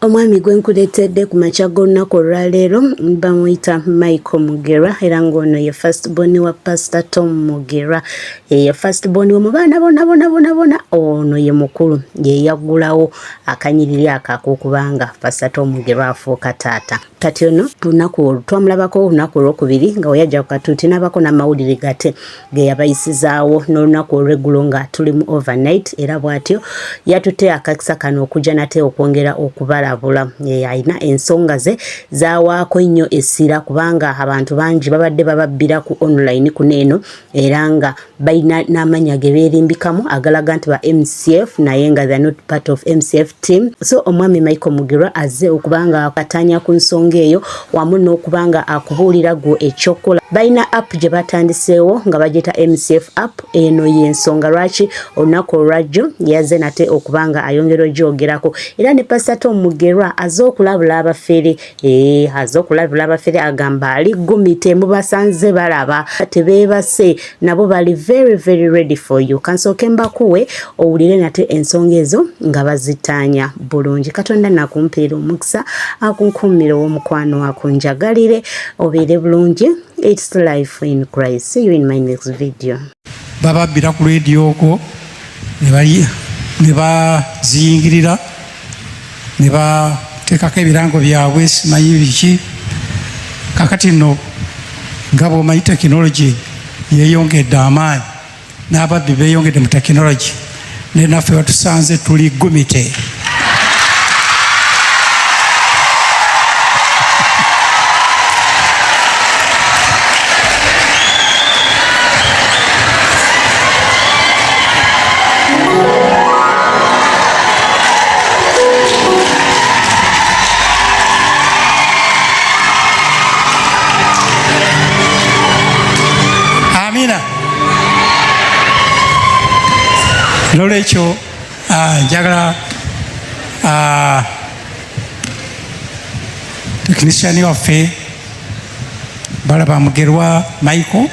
Omwami gwe nkuleetedde ku makya g'olunaku olwaleero bamuyita Michael Mugerwa era ng'ono ye first born wa Pastor Tom Mugerwa. Ye first born mu baana bonna ono ye mukulu ye yaggulawo akanyiriri akakokubanga Pastor Tom Mugerwa afuuka taata. Kati ono lunaku twamulabako olunaku olwokubiri nga we yajja ku katuuti n'abako n'amawulire gate ge yabayisizaawo n'olunaku olw'eggulo nga tuli mu overnight era bw'atyo yatutte akakisa kano okujja nate okwongera okubalabula. Alina ensonga ze zaawaako ennyo essira kubanga abantu bangi babadde bababbira ku online kuneeno era nga balina n'amanya ge beerimbikamu agalaga nti ba MCF naye nga they not part of MCF team. So omwami Michael Mugerwa azze okubanga akatanya ku nsonga eyo wamu n'okubanga akubuulira gwo ekyokola. Balina app gye batandiseewo nga bagiyita MCF app. Eno y'ensonga lwaki olunaku olwajjo yazze nate okubanga ayongera ogyogerako era ne Pastor Tom Mugerwa azze okulabula abafere. Azze okulabula abafere agamba ali gumite mubasanze balaba tebeebase nabo bali very ready for you. Kansooke mbakuwe owulire nate ensonga ezo nga bazitaanya bulungi. Katonda nakumpeera omukisa akunkuumira ow'omukwano akunjagalire obeere bulungi. It's life in Christ. See you in my next video. Baba bira ku radio ko ne baziyingirira ne bateekako ebirango byabwe simanyi biki. Kakati nno nga bw'omanyi tekinologi yeeyongedde amaanyi n'ababbi beeyongedde mu tekinologi ne naffe watusanze tuli gumite. Lolekyo njagala tekinisiyani waffe balaba Mugerwa Michael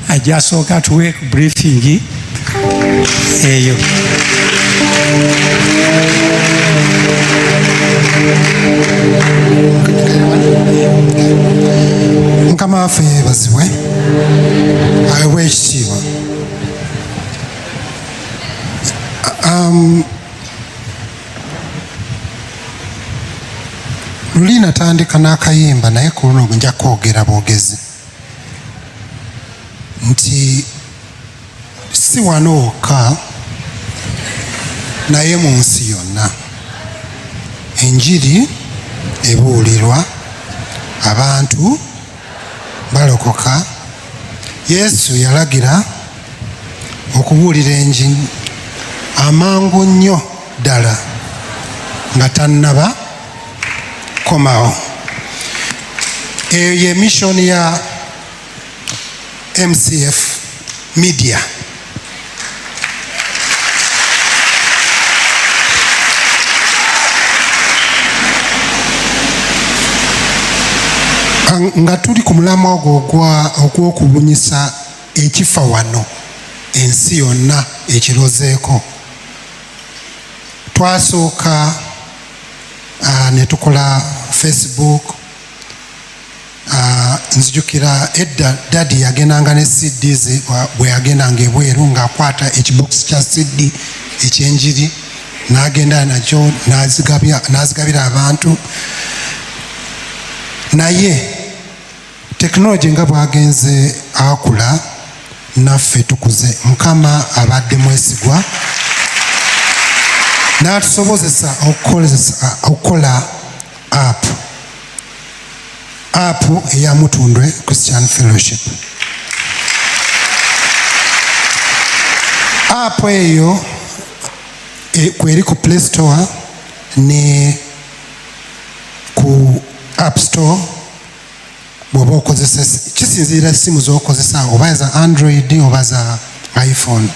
ajja asooka atuwe briefing eyo. Mukama waffe yeebazibwe aweebwe ekitiibwa. Luli natandika n'akayimba naye ku luno nja kwogera bwogezi nti si wano wokka naye mu nsi yonna enjiri ebuulirwa abantu balokoka. Yesu yalagira okubuulira enjiri amangu nnyo ddala nga tannaba komawo. Eyo ye mission ya MCF Media. Nga tuli ku mulamwa ogwo ogw'okubunyisa ekifa wano ensi yonna ekirozeeko, twasooka ne tukola Facebook. Nzijukira edda dadi yagendanga ne CDs bwe yagendanga ebweru ng'akwata ekibokisi kya CD ekyenjiri n'agenda nakyo n'azigabira abantu. Naye tekinologi nga bwagenze akula naffe tukuze. Mukama abadde mwesigwa n'atusobozesa okukola app eya Mutundwe Christian Fellowship. App eyo kweri ku Play Store ne ku App Store. Bw'oba okozesa kisinziira essimu z'okozesa oba za Android oba za iPhone.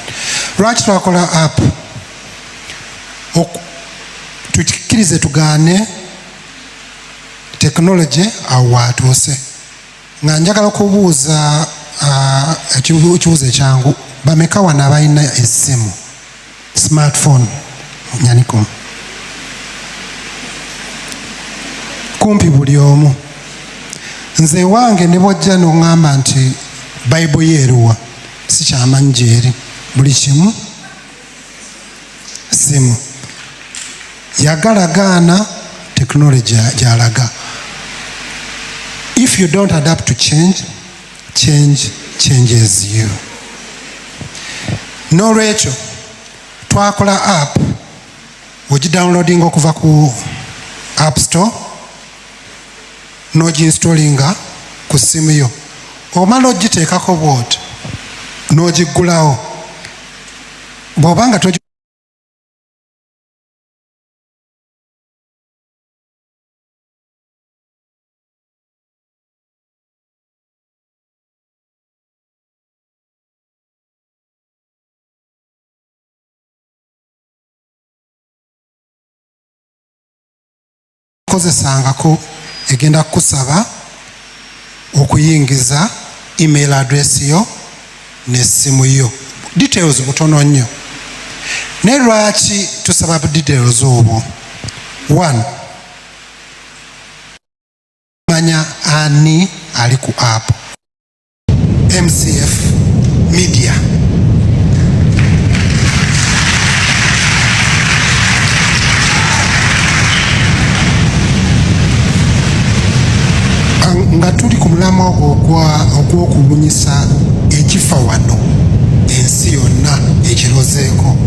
Lwaki twakola app? Tukkirize tugaane tekinologi awo waatuuse. Nga njagala kubuuza ekibuuzo ekyangu, bameka wano abalina essimu smartphone? Nyaniko. kumpi buli omu. Nze wange ne bw'ojja n'oŋŋamba nti bayibuli yeeruwa sikyamanyi gy'eri, buli kimu simu. Yagala gaana technology gy'alaga. If you don't adapt to change, change changes you. N'olwekyo twakola app ogidownloadinga okuva ku App Store n'oginstallinga ku ssimu yo. Omala ogiteekako bw'oti n'ogiggulawo. Bw'obanga kozesangako egenda kukusaba okuyingiza email address yo n'essimu yo. Details butono nnyo. Ne lwaki tusaba details obwo? 1. Manya ani ali ku app. MCF Media. Nga tuli ku mulamwa ogw'okubunyisa ekifa wano ensi yonna ekirozeeko,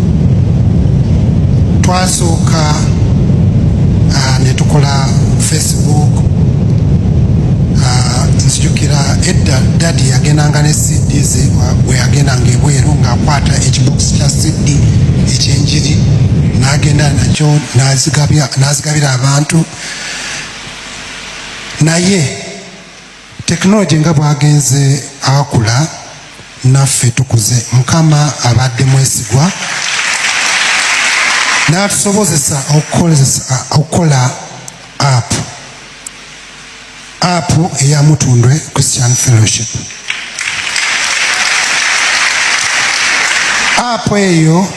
twasooka ne tukola Facebook. Nzijukira edda dadi yagendanga ne CD ze bwe yagendanga ebweru ng'akwata ekibox kya CD ekyenjiri n'agenda nakyo n'azigabira abantu. Naye technology nga bwagenze akula naffe tukuze. Mukama abadde mwesigwa n'atusobozesa okukola app eya Mutundwe Christian Fellowship. App eyo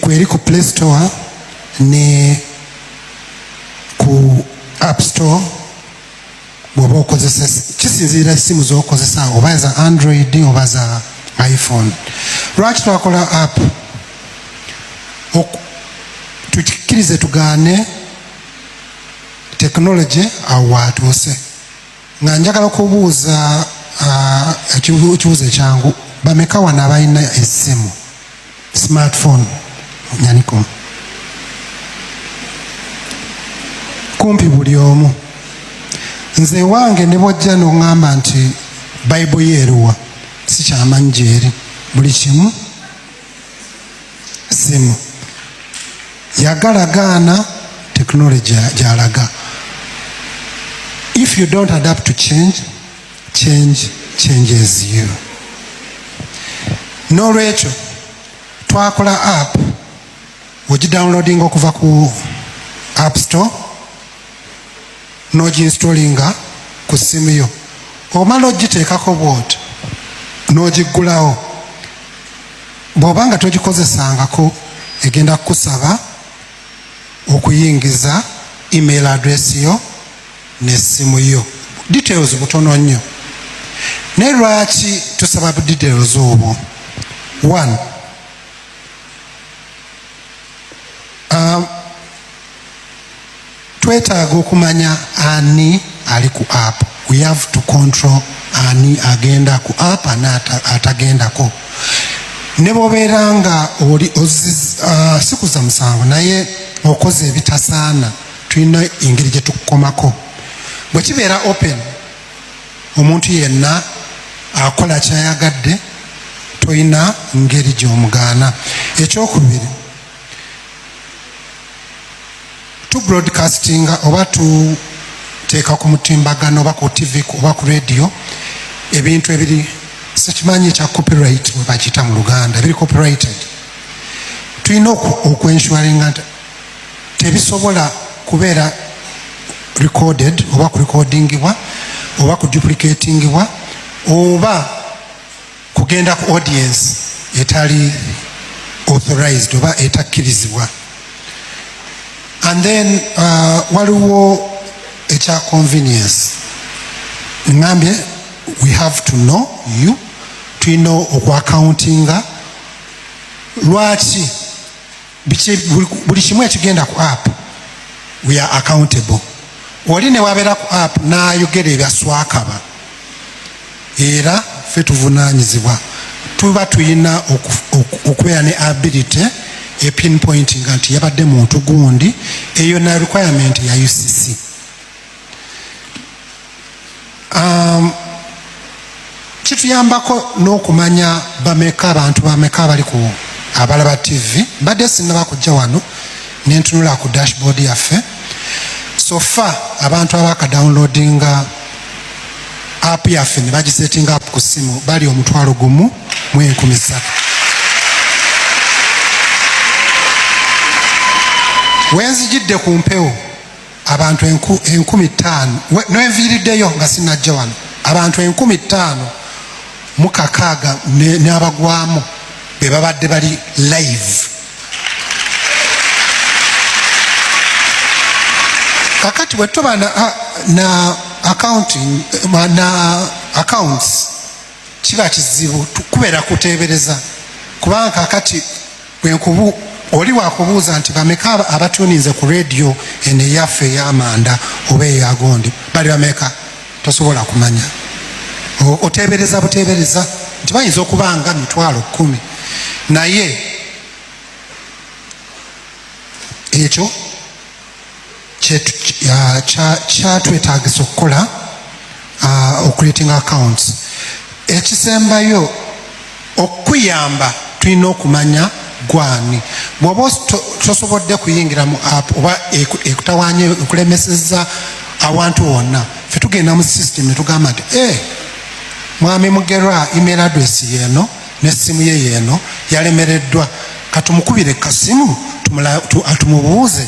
kweri ku Play Store ne ku App Store. Bw'oba okozesa, kisinziira essimu z'okozesa, oba za Android oba za iPhone. Lwaki twakola app? Tukikkirize tugaane technology awo waatuuse. Nga njagala kubuuza ekibuuzo ekyangu, bameka wano abalina essimu smartphone? Nyaniko kumpi buli omu. Nze wange ne bw'ojja n'oŋŋamba nti bayibuli yeeruwa sikyamanyi gy'eri, buli kimu simu. Yagala gaana technology gy'alaga. If you don't adapt to change, change changes you. N'olwekyo twakola app ogidownloadinga okuva ku App Store n'oginstallinga ku ssimu yo. Omala ogiteekako bw'oti n'ogiggulawo. Bw'obanga togikozesangako egenda kukusaba okuyingiza email address yo n'essimu yo. Details butono nnyo. Ne lwaki tusaba details obwo? 1. Twetaaga okumanya ani ali ku app. We have to control ani agenda ku app atagendako. Ne bw'obeera nga sikuza musango naye okoze ebitasaana, tulina engeri gye tukukomako. Bwe kibeera open, omuntu yenna akola kyayagadde, toyina ngeri gy'omugaana. Ekyokubiri, tu broadcastinga oba tuteeka ku mutimbagano oba ku TV oba ku radio ebintu ebiri sikimanyi ekya copyright bwe bakiyita mu Luganda, ebiri copyrighted. Tulina okwensuaringa nti tebisobola kubeera recorded oba kurecordingibwa oba kuduplicatingibwa oba kugenda ku audience etali authorized oba etakkirizibwa. And then waliwo ekya convenience ngambye we have to know you tulina okwacountinga lwaki buli kimu ekigenda ku app we are accountable oli ne wabeera ku app n'ayogera ebyaswakaba era ffe tuvunaanyizibwa tuba tulina okubeera ne ability epinpointinga nti yabadde muntu gundi eyo na requirement ya UCC. Kituyambako n'okumanya bameka abantu bameka bali ku abalaba TV badde sinnaba kujja wano nentunula ku dashboard yaffe so far abantu abakadownloadinga app yaffe ne bagisettinga up ku simu bali 1,013. Wenzijidde ku mpewo abantu 5,000 n'enviiriddeyo nga sinnajja wano abantu 5,600 n'abagwamu be babadde bali live. Kakati bwe tuba na accounting na accounts kiba kizibu kubeera kuteebereza kubanga kakati bwenkubu oli wakubuuza nti bameka abatuninze ku radio eno eyaffe ey'amanda oba eyagondi bali bameka tosobola kumanya oteebereza buteebereza nti bayinza okubanga 10,000 naye ekyo kyatwetaagisa okukola ocreating accounts. Ekisembayo okuyamba tulina okumanya gwani bw'oba tosobodde kuyingira mu app oba ekutawanye ekulemeseza awantu wonna ffe tugenda mu system ne tugamba nti mwami Mugerwa email address yeeno n'essimu ye yeeno yalemereddwa katumukubire kasimu tumubuuze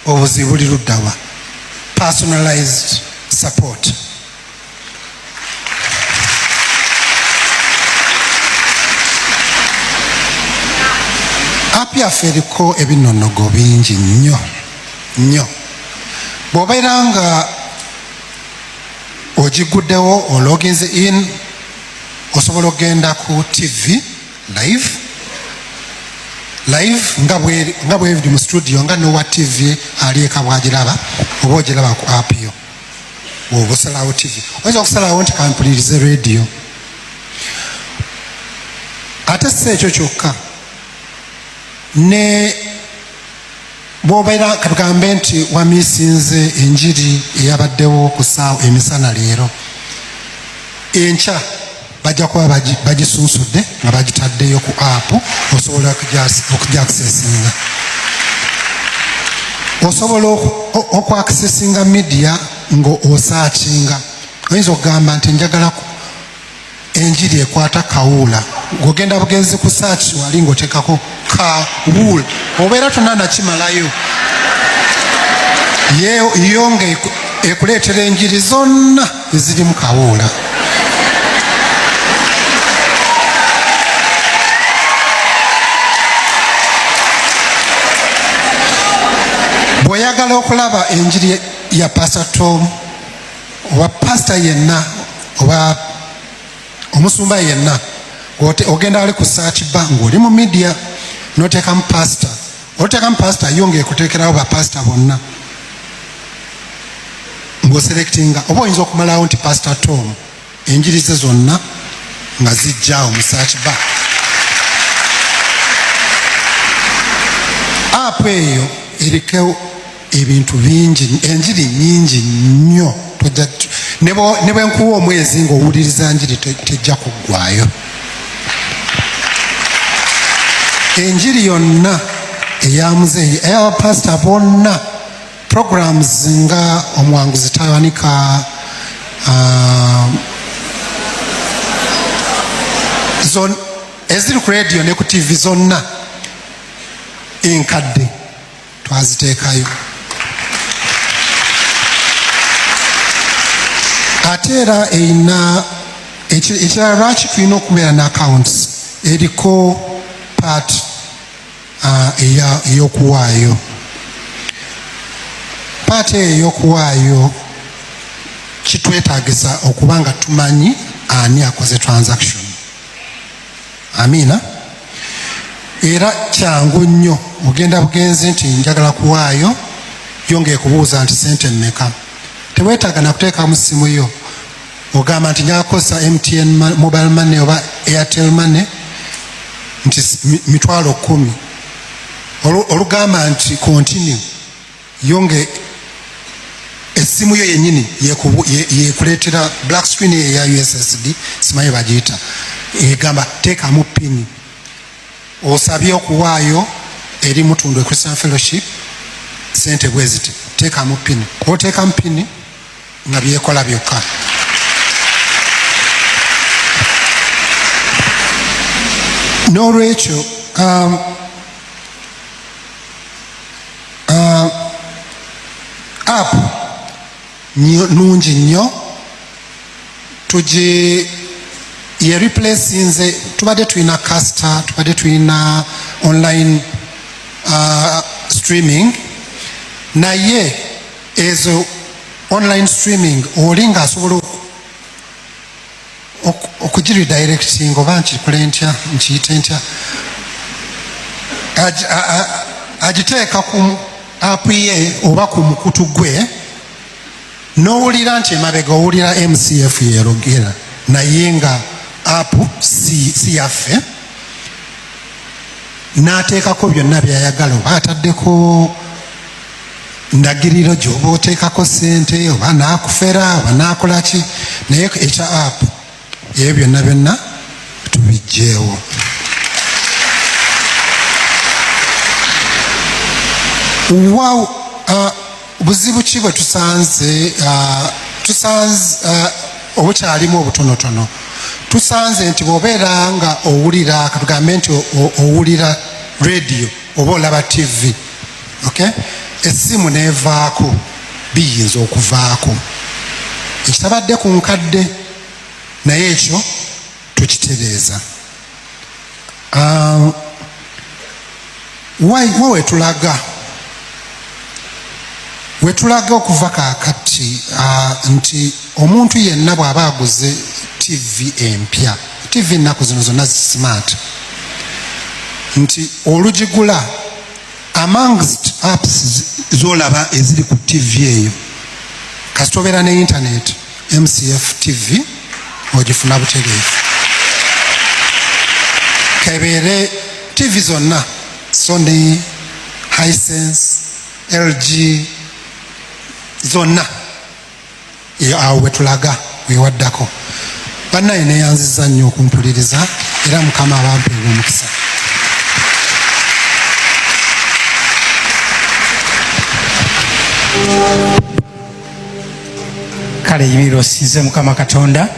obuzibu buli luddawa. Personalized support. App yaffe eriko ebinnonogo bingi nnyo bw'obeera nga ogiguddewo ologinze in osobola okgenda ku TV live nga bweri mu studio nga nowa TV ali eka bwagiraba oba ogiraba ku app yo bw'oba osalawo TV oyinza okusalawo nti kampulirize radio ate si ekyo kyokka ne bw'obeera katugambe nti wamiisinze enjiri eyabaddewo ku ssaawa emisana leero enkya bajja kuba bagisunsudde nga bagitaddeyo ku app osobola okugyakisesinga osobola okwakisesinga media ng'osaakinga oyinza okugamba nti njagala enjiri ekwata kawuula ng'ogenda bugenzi ku search wali ng'oteekako kawuula obeera tonanakimalayo yo nga ekuleetera enjiri zonna eziri mu kawuula. Bw'oyagala okulaba enjiri ya Pastor Tom oba pastor yenna oba omusumba yenna ogenda wali ku search bar ng'oli mu media n'oteekamu pastor oteekamu pastor yo ng'ekuteekerawo bapasita bonna ng'oselectinga oba oyinza okumalawo nti Pastor Tom enjiri ze zonna nga zijjaawo mu search bar. App eyo eriko ebintu bingi enjiri nyingi nnyo ne bwenkuwa omwezi ng'owuliriza njiri tejja kuggwayo. Enjiri yonna eyamuzeeyi ey'abapasita bonna programs nga omuwanguzi tawanika eziri ku radio ne ku TV zonna enkadde twaziteekayo. Ate era erina ekirala lwaki tulina okubeera ne accounts eriko part ey'okuwaayo. kuba ate ey'okuwaayo kitwetaagisa okuba nga tumanyi ani akoze transaction. Amiina. Era kyangu nnyo ogenda bugenzi nti njagala kuwaayo yongeye kubuuza nti sente mmeka. Teweetaaga nakuteeka mu ssimu yo ogamba nti nyakosa MTN mobile money oba Airtel money nti $10,000 olugamba nti continue yonge essimu yo yennyini yekuleetera black screen eya USSD simanyi bagiyita egamba teekamu pini osabye okuwaayo eri Mutundwe Christian Fellowship sente bweziti teekamu pini oteekamu pini nga byekola byokka. N'olwekyo app nungi nnyo ye replacinze tubadde tulina Caster tubadde tulina online streaming naye ezo online streaming oli ng'asobola okugiredirecting oba nkikole ntya nkiyite ntya agiteeka ku app ye oba ku mukutu gwe n'owulira nti emabega owulira MCF yerogera naye nga app si yaffe n'ateekako byonna byayagala oba ataddeko ndagiriro gy'oba oteekako sente oba naakufera oba naakolaki naye ekya app ebyo byonna byonna tubijjeewo. Buzibu ki bwe tusanze obukyalimu obutonotono tusanze nti bw'obeera nga owulira katugambe nti owulira radio oba olaba TV okay? Essimu neevaako biyinza okuvaako ekitabadde ku nkadde naye ekyo tukitereeza. wetulaga okuva kaakati nti omuntu yenna bw'aba aguze TV empya TV ennaku zino zonna smart nti olugigula amongst apps zolaba eziri ku TV eyo kasita obeera ne internet MCF TV ogifuna butereevu kebeere TV zonna Sony, Hisense, LG zonna awo wetulaga wewaddako. Bannaye neeyanziza nnyo okumpuliriza era Mukama abampeebwa omukisa. Kale yimirira osinze Mukama Katonda.